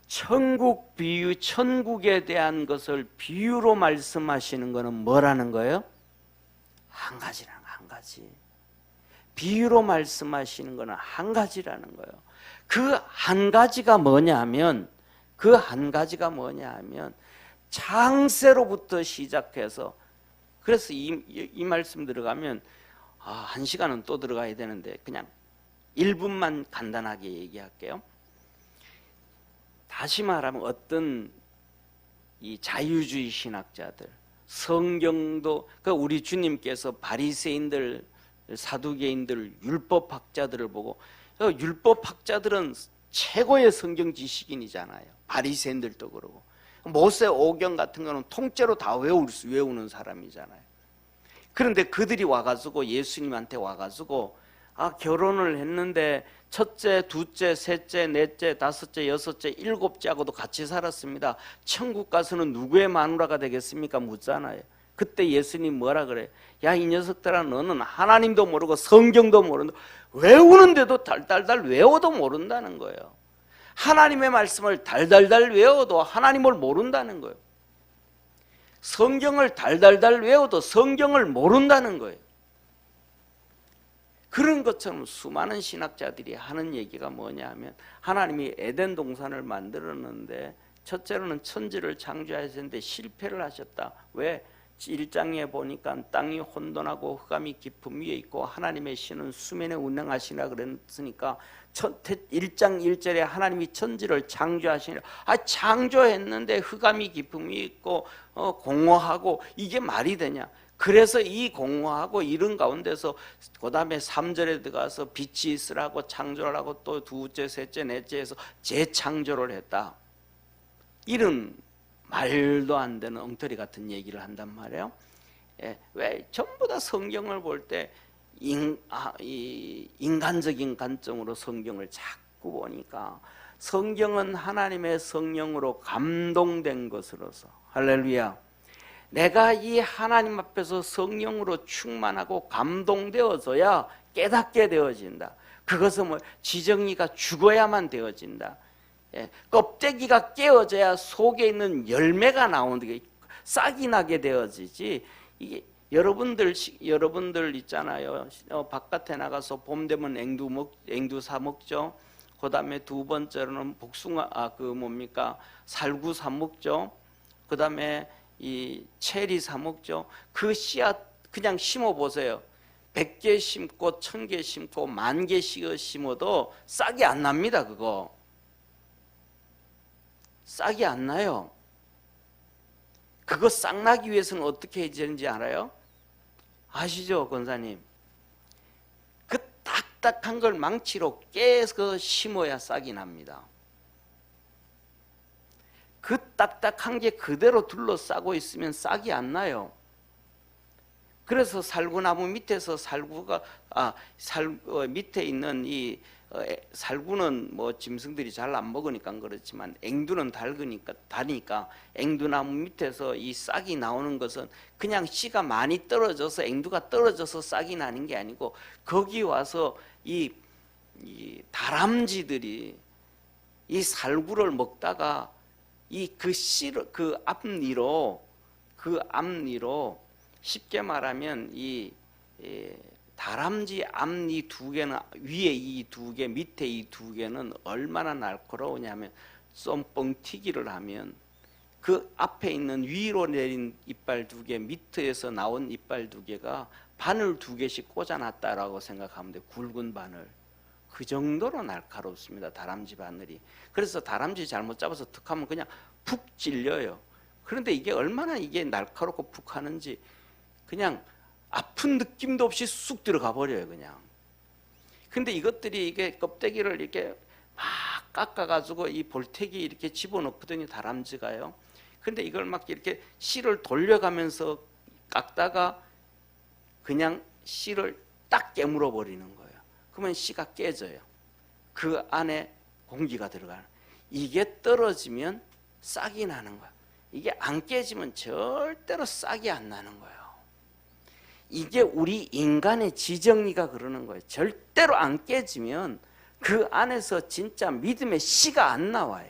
천국 비유, 천국에 대한 것을 비유로 말씀하시는 것은 뭐라는 거예요? 한 가지라는 거예요. 한 가지. 비유로 말씀하시는 것은 한 가지라는 거예요. 그 한 가지가 뭐냐면 창세로부터 시작해서, 그래서 이 말씀 들어가면 한 시간은 또 들어가야 되는데 그냥 1분만 간단하게 얘기할게요. 다시 말하면 어떤 이 자유주의 신학자들, 성경도 우리 주님께서 바리새인들, 사두개인들, 율법학자들을 보고, 율법학자들은 최고의 성경 지식인이잖아요. 바리새인들도 그러고 모세 오경 같은 거는 통째로 다 외우는 사람이잖아요. 그런데 그들이 와가지고 예수님한테 와가지고 결혼을 했는데 첫째, 둘째, 셋째, 넷째, 다섯째, 여섯째, 일곱째하고도 같이 살았습니다. 천국 가서는 누구의 마누라가 되겠습니까? 묻잖아요. 그때 예수님 뭐라 그래? 야, 이 녀석들아, 너는 하나님도 모르고 성경도 모른다. 외우는데도 달달달 외워도 모른다는 거예요. 하나님의 말씀을 달달달 외워도 하나님을 모른다는 거예요. 성경을 달달달 외워도 성경을 모른다는 거예요. 그런 것처럼 수많은 신학자들이 하는 얘기가 뭐냐 하면, 하나님이 에덴 동산을 만들었는데 첫째로는 천지를 창조하셨는데 실패를 하셨다. 왜? 1장에 보니까 땅이 혼돈하고 흑암이 깊음 위에 있고 하나님의 신은 수면에 운행하시라 그랬으니까 1장 1절에 하나님이 천지를 창조하시니라. 창조했는데 흑암이 깊음 위에 있고 공허하고, 이게 말이 되냐? 그래서 이 공허하고 이런 가운데서 그 다음에 3절에 들어가서 빛이 있으라고 창조를 하고 또 둘째, 셋째, 넷째 해서 재창조를 했다. 이런 말도 안 되는 엉터리 같은 얘기를 한단 말이에요. 예, 왜 전부 다 성경을 볼 때 인간적인 관점으로 성경을 자꾸 보니까 성경은 하나님의 성령으로 감동된 것으로서 할렐루야. 내가 이 하나님 앞에서 성령으로 충만하고 감동되어져야 깨닫게 되어진다. 그것은 뭐 지정이가 죽어야만 되어진다. 예, 껍데기가 깨어져야 속에 있는 열매가 나오는 싹이 나게 되어지지. 이게 여러분들 있잖아요. 바깥에 나가서 봄 되면 앵두 사 먹죠. 그다음에 두 번째로는 복숭아 살구 사 먹죠. 그다음에 이 체리 사 먹죠. 그 씨앗 그냥 심어 보세요. 100개 심고 1000개 심고 10,000개 심어도 싹이 안 납니다. 그거 싹이 안 나요. 그거 싹 나기 위해서는 어떻게 해야 되는지 알아요? 아시죠, 권사님? 그 딱딱한 걸 망치로 깨서 심어야 싹이 납니다. 그 딱딱한 게 그대로 둘러싸고 있으면 싹이 안 나요. 그래서 살구나무 밑에서 밑에 있는 이 살구는 뭐 짐승들이 잘 안 먹으니까 그렇지만 앵두는 다니까 앵두나무 밑에서 이 싹이 나오는 것은 그냥 씨가 많이 떨어져서 앵두가 떨어져서 싹이 나는 게 아니고 거기 와서 이 다람쥐들이 이 살구를 먹다가 그 씨를 그 앞니로 쉽게 말하면 이 다람쥐 앞니 2개는 위에 이 2개, 밑에 이 2개는 얼마나 날카로우냐면 쏨뻥튀기를 하면 그 앞에 있는 위로 내린 이빨 2개, 밑에서 나온 이빨 2개가 바늘 2개씩 꽂아놨다라고 생각하면 돼. 굵은 바늘. 그 정도로 날카롭습니다. 다람쥐 바늘이. 그래서 다람쥐 잘못 잡아서 툭 하면 그냥 푹 찔려요. 그런데 이게 얼마나 이게 날카롭고 푹 하는지 그냥 아픈 느낌도 없이 쑥 들어가 버려요, 그냥. 근데 이것들이 이게 껍데기를 이렇게 막 깎아가지고 이 볼태기 이렇게 집어넣거든요, 다람쥐가요. 근데 이걸 막 이렇게 씨를 돌려가면서 깎다가 그냥 씨를 딱 깨물어 버리는 거예요. 그러면 씨가 깨져요. 그 안에 공기가 들어가는. 이게 떨어지면 싹이 나는 거예요. 이게 안 깨지면 절대로 싹이 안 나는 거예요. 이게 우리 인간의 지정리가 그러는 거예요. 절대로 안 깨지면 그 안에서 진짜 믿음의 씨가 안 나와요.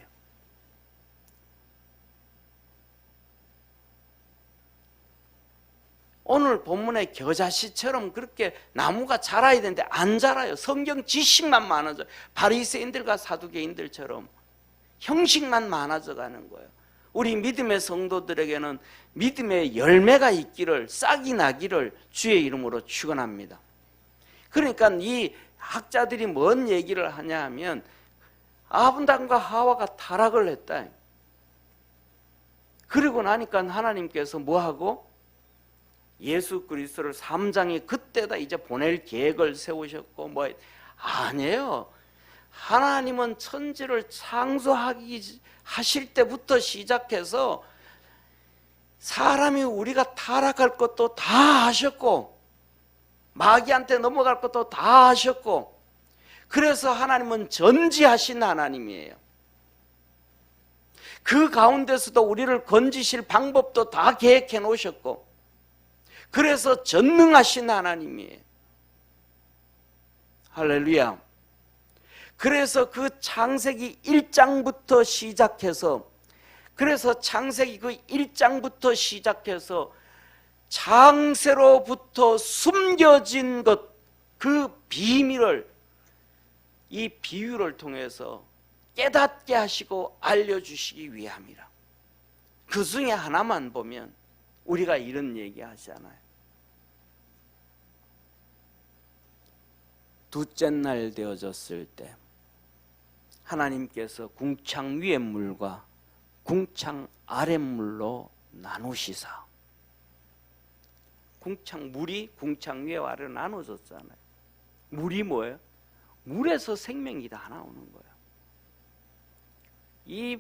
오늘 본문의 겨자씨처럼 그렇게 나무가 자라야 되는데 안 자라요. 성경 지식만 많아져요. 바리새인들과 사두개인들처럼 형식만 많아져 가는 거예요. 우리 믿음의 성도들에게는 믿음의 열매가 있기를, 싹이 나기를 주의 이름으로 축원합니다. 그러니까 이 학자들이 뭔 얘기를 하냐 하면 아담과 하와가 타락을 했다. 그리고 나니까 하나님께서 뭐하고? 예수 그리스도를 3장에 그때다 이제 보낼 계획을 세우셨고 뭐 아니에요. 하나님은 천지를 창조하실 때부터 시작해서 사람이 우리가 타락할 것도 다 하셨고 마귀한테 넘어갈 것도 다 하셨고 그래서 하나님은 전지하신 하나님이에요. 그 가운데서도 우리를 건지실 방법도 다 계획해 놓으셨고 그래서 전능하신 하나님이에요. 할렐루야. 그래서 그 창세기 1장부터 시작해서 그래서 창세기 그 1장부터 시작해서 창세로부터 숨겨진 것 그 비밀을 이 비유를 통해서 깨닫게 하시고 알려주시기 위함이라. 그 중에 하나만 보면 우리가 이런 얘기 하잖아요. 둘째 날 되어졌을 때 하나님께서 궁창 위의 물과 궁창 아랫 물로 나누시사. 물이 궁창 위와 아래로 나눠졌잖아요. 물이 뭐예요? 물에서 생명이 다 나오는 거예요. 이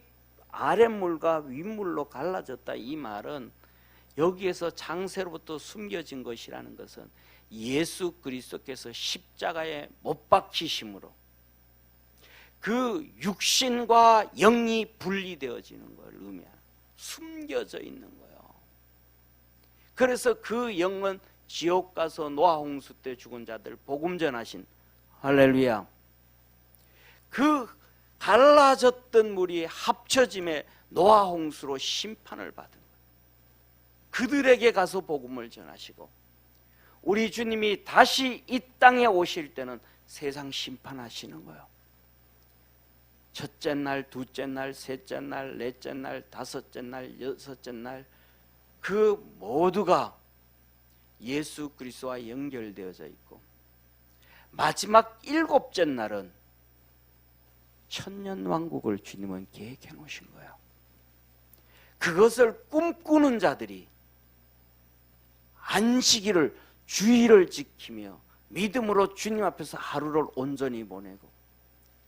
아랫물과 윗물로 갈라졌다. 이 말은 여기에서 장세로부터 숨겨진 것이라는 것은 예수 그리스도께서 십자가에 못 박히심으로 그 육신과 영이 분리되어지는 걸 의미하는, 숨겨져 있는 거예요. 그래서 그 영은 지옥 가서 노아 홍수 때 죽은 자들 복음 전하신, 할렐루야, 그 갈라졌던 물이 합쳐짐에 노아 홍수로 심판을 받은 거예요. 그들에게 가서 복음을 전하시고, 우리 주님이 다시 이 땅에 오실 때는 세상 심판하시는 거예요. 첫째 날, 둘째 날, 셋째 날, 넷째 날, 다섯째 날, 여섯째 날, 그 모두가 예수 그리스도와 연결되어져 있고, 마지막 일곱째 날은 천년왕국을 주님은 계획해 놓으신 거예요. 그것을 꿈꾸는 자들이 안식일을, 주일을 지키며 믿음으로 주님 앞에서 하루를 온전히 보내고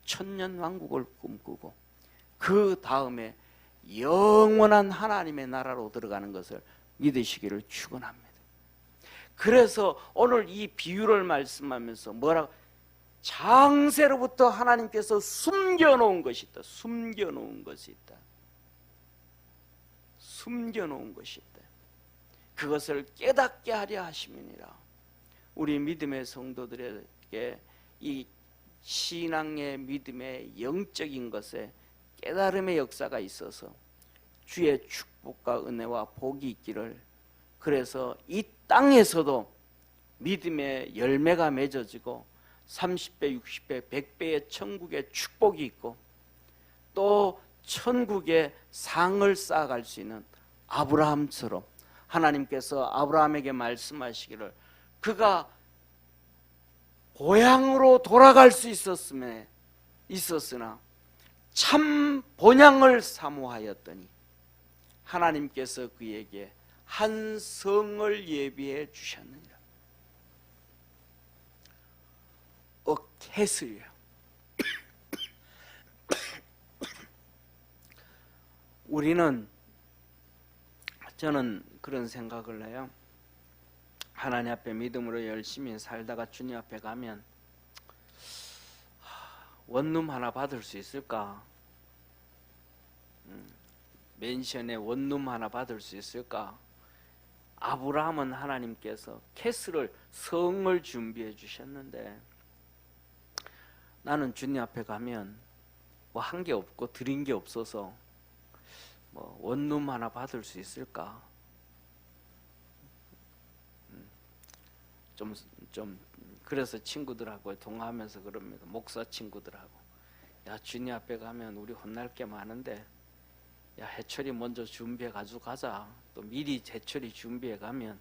천년왕국을 꿈꾸고 그 다음에 영원한 하나님의 나라로 들어가는 것을 믿으시기를 축원합니다. 그래서 오늘 이 비유를 말씀하면서 뭐라고, 장세로부터 하나님께서 숨겨놓은 것이 있다. 숨겨놓은 것이 있다. 숨겨놓은 것이 있다. 그것을 깨닫게 하려 하심이니라. 우리 믿음의 성도들에게 이 신앙의 믿음의 영적인 것에 깨달음의 역사가 있어서 주의 축복과 은혜와 복이 있기를, 그래서 이 땅에서도 믿음의 열매가 맺어지고 30배, 60배, 100배의 천국의 축복이 있고 또 천국의 상을 쌓아갈 수 있는 아브라함처럼 하나님께서 아브라함에게 말씀하시기를 그가 고향으로 돌아갈 수 있었으나 참 본향을 사모하였더니 하나님께서 그에게 한 성을 예비해 주셨느니라. 캐슬이에요. 저는 그런 생각을 해요. 하나님 앞에 믿음으로 열심히 살다가 주님 앞에 가면 원룸 하나 받을 수 있을까? 맨션에 원룸 하나 받을 수 있을까? 아브라함은 하나님께서 캐슬을, 성을 준비해 주셨는데 나는 주님 앞에 가면 뭐 한 게 없고 드린 게 없어서 뭐 원룸 하나 받을 수 있을까? 좀 그래서 친구들하고 통화하면서 그럽니다. 목사 친구들하고, 야, 주님 앞에 가면 우리 혼날 게 많은데 야, 해철이 먼저 준비해 가지고 가자. 또 미리 해철이 준비해 가면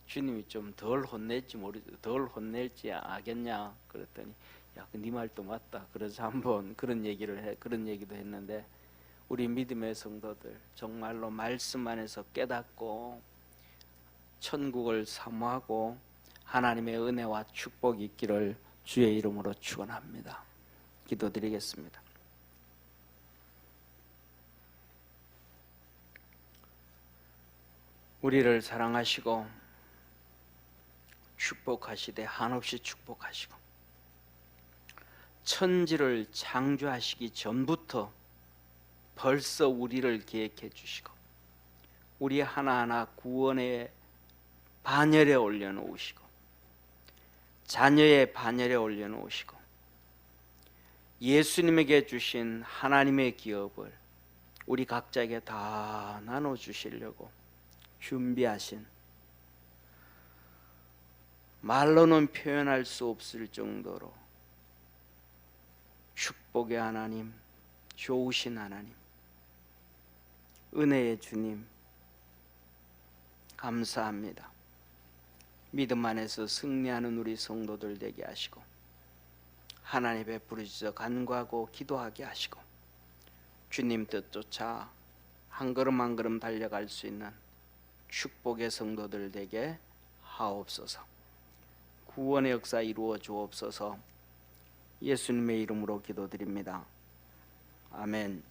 주님이 좀 덜 혼낼지 알겠냐? 그랬더니 야, 네 말도 맞다. 그래서 한번 그런 얘기도 했는데, 우리 믿음의 성도들 정말로 말씀 안에서 깨닫고 천국을 사모하고 하나님의 은혜와 축복이 있기를 주의 이름으로 축원합니다. 기도드리겠습니다. 우리를 사랑하시고 축복하시되 한없이 축복하시고 천지를 창조하시기 전부터 벌써 우리를 계획해 주시고 우리 하나하나 구원의 반열에 올려놓으시고 자녀의 반열에 올려놓으시고 예수님에게 주신 하나님의 기업을 우리 각자에게 다 나눠주시려고 준비하신, 말로는 표현할 수 없을 정도로 축복의 하나님, 좋으신 하나님, 은혜의 주님 감사합니다. 믿음 안에서 승리하는 우리 성도들 되게 하시고 하나님의 부르짖어 간구하고 기도하게 하시고 주님 뜻 쫓아 한 걸음 한 걸음 달려갈 수 있는 축복의 성도들 되게 하옵소서. 구원의 역사 이루어 주옵소서. 예수님의 이름으로 기도드립니다. 아멘.